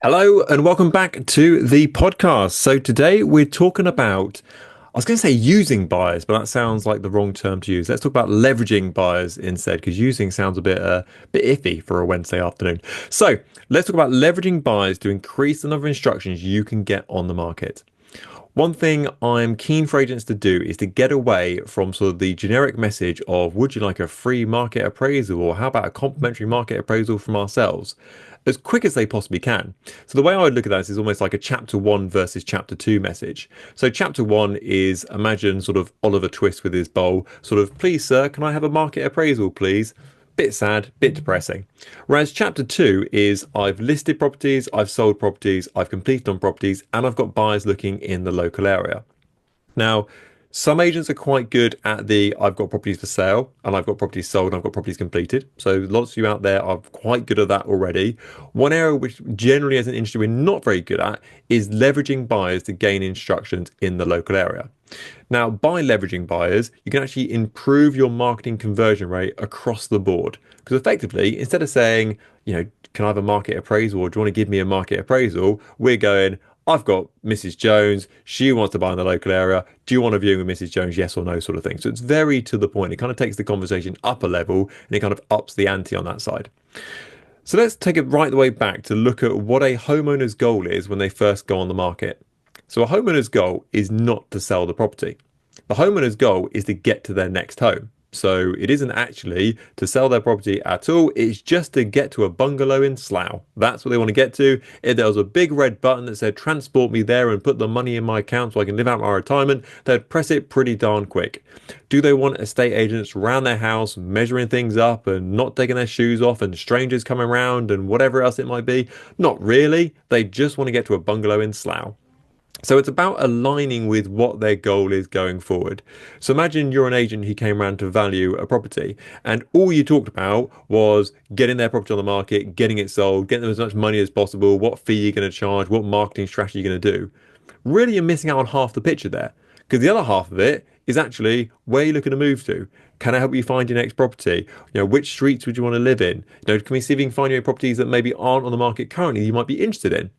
Hello and welcome back to the podcast. So today we're talking about, I was going to say using buyers, but that sounds like the wrong term to use. Let's talk about leveraging buyers instead, because using sounds a bit iffy for a Wednesday afternoon. So let's talk about leveraging buyers to increase the number of instructions you can get on the market. One thing I'm keen for agents to do is to get away from sort of the generic message of would you like a free market appraisal or how about a complimentary market appraisal from ourselves as quick as they possibly can. So the way I would look at that is almost like a chapter one versus chapter two message. So chapter one is imagine sort of Oliver Twist with his bowl, sort of please sir, can I have a market appraisal please? Bit sad, bit depressing. Whereas chapter two is I've listed properties, I've sold properties, I've completed on properties, and I've got buyers looking in the local area. Now, some agents are quite good at the I've got properties for sale and I've got properties sold and I've got properties completed. So lots of you out there are quite good at that already. One area which generally as an industry we're not very good at is leveraging buyers to gain instructions in the local area. Now, by leveraging buyers, you can actually improve your marketing conversion rate across the board. Because effectively, instead of saying, can I have a market appraisal or do you want to give me a market appraisal? We're going, I've got Mrs. Jones. She wants to buy in the local area. Do you want a viewing with Mrs. Jones? Yes or no, sort of thing. So it's very to the point. It kind of takes the conversation up a level and it kind of ups the ante on that side. So let's take it right the way back to look at what a homeowner's goal is when they first go on the market. So a homeowner's goal is not to sell the property. The homeowner's goal is to get to their next home. So it isn't actually to sell their property at all. It's just to get to a bungalow in Slough. That's what they want to get to. If there was a big red button that said transport me there and put the money in my account so I can live out my retirement, they'd press it pretty darn quick. Do they want estate agents around their house measuring things up and not taking their shoes off and strangers coming around and whatever else it might be? Not really. They just want to get to a bungalow in Slough. So it's about aligning with what their goal is going forward. So imagine you're an agent who came around to value a property and all you talked about was getting their property on the market, getting it sold, getting them as much money as possible, what fee you're going to charge, what marketing strategy you're going to do. Really, you're missing out on half the picture there because the other half of it is actually where you're looking to move to. Can I help you find your next property? Which streets would you want to live in? Can we see if we can find you properties that maybe aren't on the market currently you might be interested in?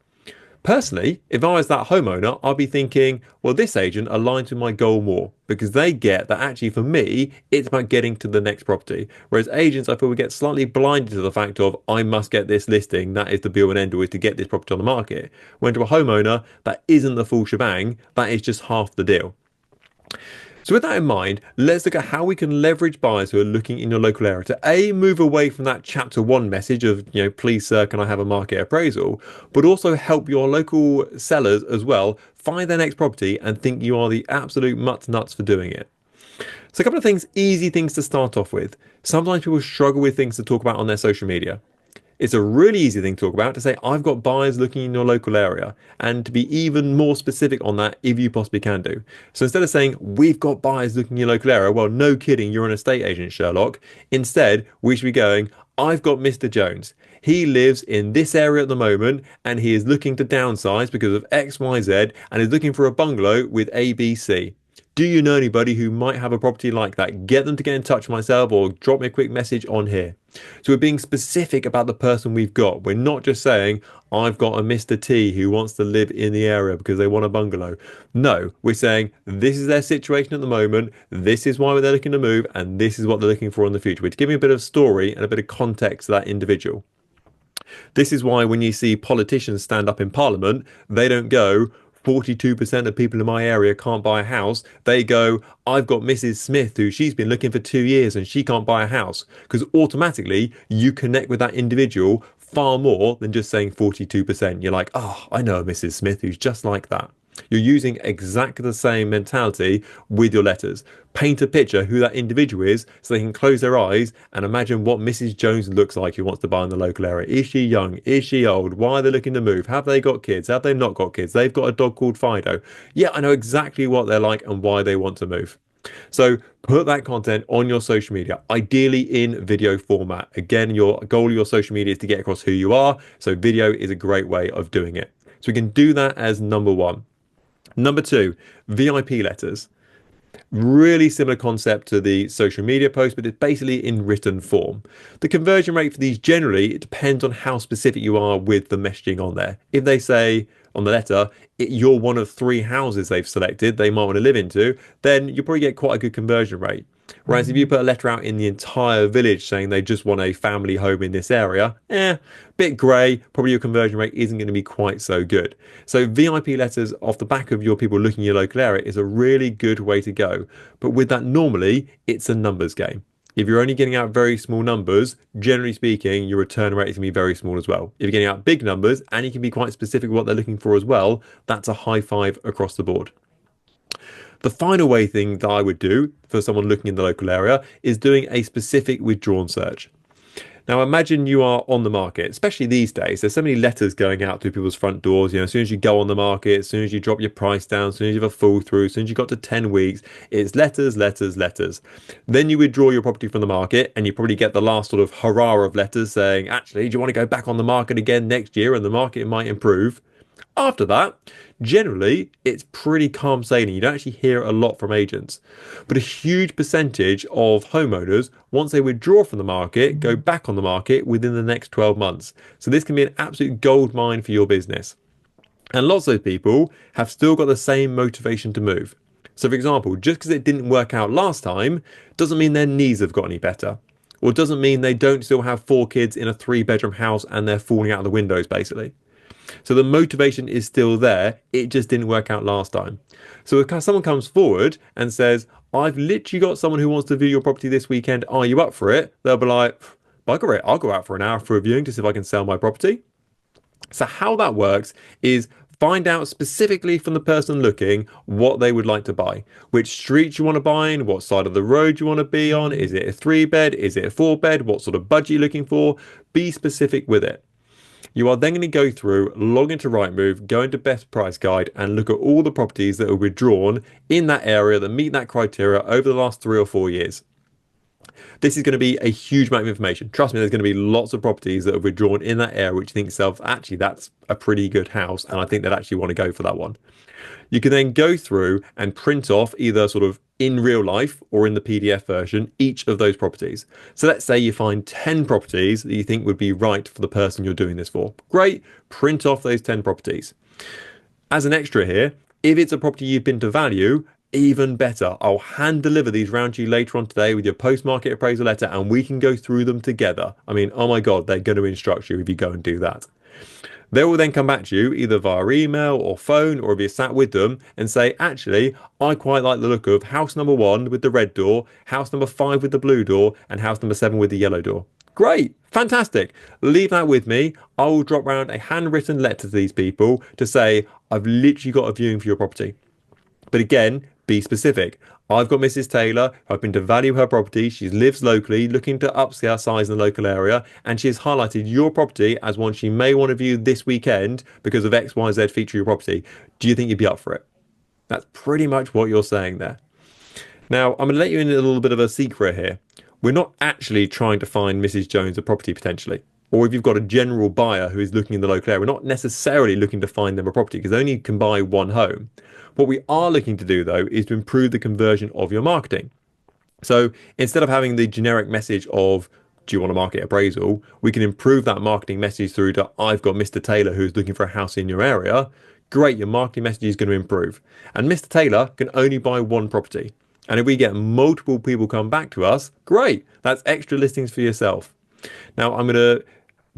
Personally, if I was that homeowner, I'd be thinking, well, this agent aligns with my goal more because they get that actually for me, it's about getting to the next property. Whereas agents, I feel we get slightly blinded to the fact of, I must get this listing. That is the be all and end all is to get this property on the market. When to a homeowner, that isn't the full shebang. That is just half the deal. So with that in mind, let's look at how we can leverage buyers who are looking in your local area to A, move away from that chapter one message of, please sir, can I have a market appraisal, but also help your local sellers as well find their next property and think you are the absolute nuts for doing it. So a couple of things, easy things to start off with. Sometimes people struggle with things to talk about on their social media. It's a really easy thing to talk about to say, I've got buyers looking in your local area, and to be even more specific on that if you possibly can do. So instead of saying, we've got buyers looking in your local area, well, no kidding, you're an estate agent, Sherlock. Instead, we should be going, I've got Mr. Jones. He lives in this area at the moment and he is looking to downsize because of X, Y, Z and is looking for a bungalow with ABC. Do you know anybody who might have a property like that? Get them to get in touch with myself or drop me a quick message on here. So we're being specific about the person we've got. We're not just saying, I've got a Mr. T who wants to live in the area because they want a bungalow. No, we're saying this is their situation at the moment. This is why they're looking to move and this is what they're looking for in the future. We're giving a bit of story and a bit of context to that individual. This is why when you see politicians stand up in Parliament, they don't go, 42% of people in my area can't buy a house. They go, I've got Mrs. Smith who she's been looking for 2 years and she can't buy a house. Because automatically you connect with that individual far more than just saying 42%. You're like, oh, I know a Mrs. Smith who's just like that. You're using exactly the same mentality with your letters. Paint a picture who that individual is so they can close their eyes and imagine what Mrs. Jones looks like who wants to buy in the local area. Is she young? Is she old? Why are they looking to move? Have they got kids? Have they not got kids? They've got a dog called Fido. Yeah, I know exactly what they're like and why they want to move. So put that content on your social media, ideally in video format. Again, your goal of your social media is to get across who you are. So video is a great way of doing it. So we can do that as number one. Number two, VIP letters. Really similar concept to the social media post, but it's basically in written form. The conversion rate for these generally, it depends on how specific you are with the messaging on there. If they say on the letter, you're one of three houses they've selected they might want to live into, then you'll probably get quite a good conversion rate. Whereas if you put a letter out in the entire village saying they just want a family home in this area, bit grey, probably your conversion rate isn't going to be quite so good. So VIP letters off the back of your people looking in your local area is a really good way to go. But with that, normally it's a numbers game. If you're only getting out very small numbers, generally speaking, your return rate is going to be very small as well. If you're getting out big numbers and you can be quite specific with what they're looking for as well, that's a high five across the board. The final way thing that I would do for someone looking in the local area is doing a specific withdrawn search. Now, imagine you are on the market, especially these days. There's so many letters going out to people's front doors. As soon as you go on the market, as soon as you drop your price down, as soon as you have a fall through, as soon as you got to 10 weeks, it's letters, letters, letters. Then you withdraw your property from the market and you probably get the last sort of hurrah of letters saying, actually, do you want to go back on the market again next year and the market might improve? After that, generally, it's pretty calm sailing. You don't actually hear a lot from agents. But a huge percentage of homeowners, once they withdraw from the market, go back on the market within the next 12 months. So this can be an absolute gold mine for your business. And lots of people have still got the same motivation to move. So, for example, just because it didn't work out last time doesn't mean their knees have got any better. Or doesn't mean they don't still have four kids in a three-bedroom house and they're falling out of the windows, basically. So the motivation is still there. It just didn't work out last time. So if someone comes forward and says, I've literally got someone who wants to view your property this weekend. Are you up for it? They'll be like, bugger it. I'll go out for an hour for a viewing to see if I can sell my property. So how that works is find out specifically from the person looking what they would like to buy, which street you want to buy in, what side of the road you want to be on. Is it a 3-bed? Is it a 4-bed? What sort of budget you're looking for? Be specific with it. You are then going to go through, log into Rightmove, go into Best Price Guide, and look at all the properties that are withdrawn in that area that meet that criteria over the last 3 or 4 years. This is going to be a huge amount of information. Trust me, there's going to be lots of properties that are withdrawn in that area which you think yourself, actually, that's a pretty good house, and I think they'd actually want to go for that one. You can then go through and print off either sort of in real life or in the PDF version each of those properties. So let's say you find 10 properties that you think would be right for the person you're doing this for. Great, print off those 10 properties. As an extra here, if it's a property you've been to value, even better. I'll hand deliver these round to you later on today with your post-market appraisal letter and we can go through them together. I mean, oh my God, they're going to instruct you if you go and do that. They will then come back to you either via email or phone, or if you're sat with them and say, actually, I quite like the look of house number 1 with the red door, house number 5 with the blue door, and house number 7 with the yellow door. Great, fantastic. Leave that with me. I will drop round a handwritten letter to these people to say, I've literally got a viewing for your property. But again, be specific. I've got Mrs. Taylor, I've been to value her property. She lives locally, looking to upscale size in the local area, and she has highlighted your property as one she may want to view this weekend because of XYZ feature of your property. Do you think you'd be up for it? That's pretty much what you're saying there. Now, I'm going to let you in a little bit of a secret here. We're not actually trying to find Mrs. Jones a property potentially. Or if you've got a general buyer who is looking in the local area, we're not necessarily looking to find them a property because they only can buy one home. What we are looking to do, though, is to improve the conversion of your marketing. So instead of having the generic message of, do you want a market appraisal? We can improve that marketing message through to, I've got Mr. Taylor who's looking for a house in your area. Great, your marketing message is going to improve. And Mr. Taylor can only buy one property. And if we get multiple people come back to us, great, that's extra listings for yourself. Now, I'm going to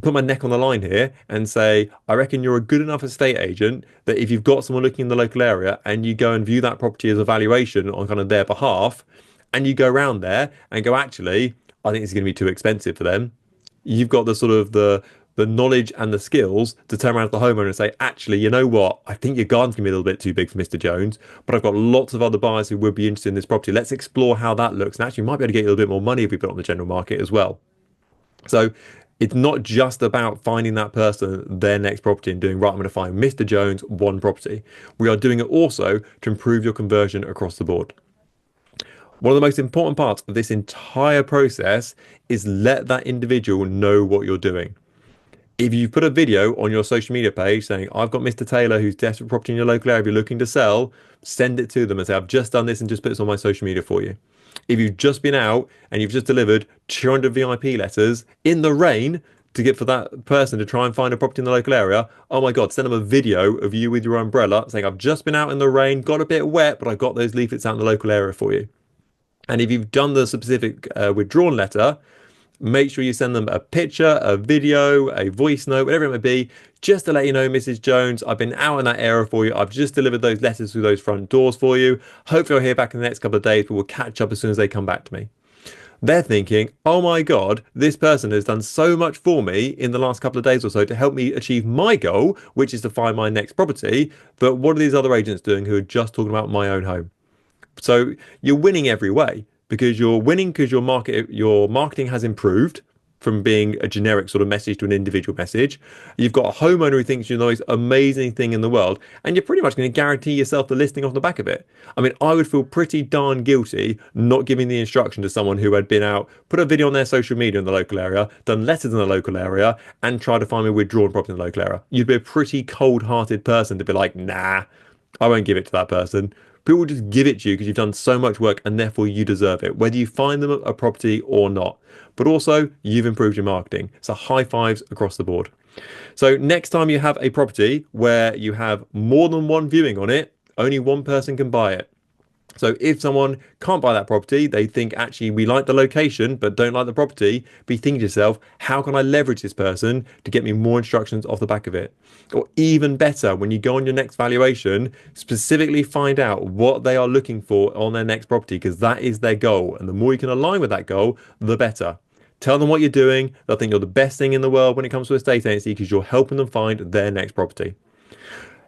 put my neck on the line here and say, I reckon you're a good enough estate agent that if you've got someone looking in the local area and you go and view that property as a valuation on kind of their behalf, and you go around there and go, actually, I think it's going to be too expensive for them. You've got the sort of the knowledge and the skills to turn around to the homeowner and say, actually, you know what? I think your garden's going to be a little bit too big for Mr. Jones, but I've got lots of other buyers who would be interested in this property. Let's explore how that looks. And actually, we might be able to get you a little bit more money if we put it on the general market as well. So it's not just about finding that person their next property and doing, right, I'm going to find Mr. Jones one property. We are doing it also to improve your conversion across the board. One of the most important parts of this entire process is let that individual know what you're doing. If you put a video on your social media page saying, I've got Mr. Taylor who's desperate for property in your local area, if you're looking to sell, send it to them and say, I've just done this and just put this on my social media for you. If you've just been out and you've just delivered 200 VIP letters in the rain to get for that person to try and find a property in the local area, oh my God, send them a video of you with your umbrella saying, I've just been out in the rain, got a bit wet, but I got those leaflets out in the local area for you. And if you've done the specific withdrawn letter, make sure you send them a picture, a video, a voice note, whatever it may be, just to let you know, Mrs. Jones, I've been out in that area for you. I've just delivered those letters through those front doors for you. Hopefully, I'll hear back in the next couple of days, but we'll catch up as soon as they come back to me. They're thinking, oh my God, this person has done so much for me in the last couple of days or so to help me achieve my goal, which is to find my next property. But what are these other agents doing who are just talking about my own home? So you're winning every way because you're winning because your marketing has improved from being a generic sort of message to an individual message. You've got a homeowner who thinks you're the most amazing thing in the world, and you're pretty much going to guarantee yourself the listing off the back of it. I mean, I would feel pretty darn guilty not giving the instruction to someone who had been out, put a video on their social media in the local area, done letters in the local area, and tried to find me a withdrawn property in the local area. You'd be a pretty cold-hearted person to be like, nah, I won't give it to that person. People will just give it to you because you've done so much work and therefore you deserve it, whether you find them a property or not. But also, you've improved your marketing. So high fives across the board. So next time you have a property where you have more than one viewing on it, only one person can buy it. So if someone can't buy that property, they think actually we like the location but don't like the property, be thinking to yourself, how can I leverage this person to get me more instructions off the back of it? Or even better, when you go on your next valuation, specifically find out what they are looking for on their next property because that is their goal. And the more you can align with that goal, the better. Tell them what you're doing. They'll think you're the best thing in the world when it comes to estate agency because you're helping them find their next property.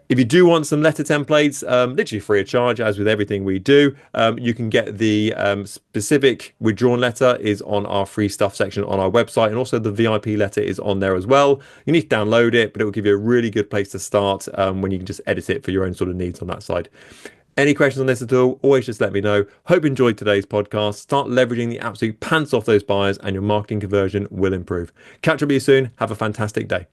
If you do want some letter templates, literally free of charge, as with everything we do, you can get the specific withdrawn letter is on our free stuff section on our website, and also the VIP letter is on there as well. You need to download it, but it will give you a really good place to start when you can just edit it for your own sort of needs on that side. Any questions on this at all, always just let me know. Hope you enjoyed today's podcast. Start leveraging the absolute pants off those buyers and your marketing conversion will improve. Catch up with you soon. Have a fantastic day.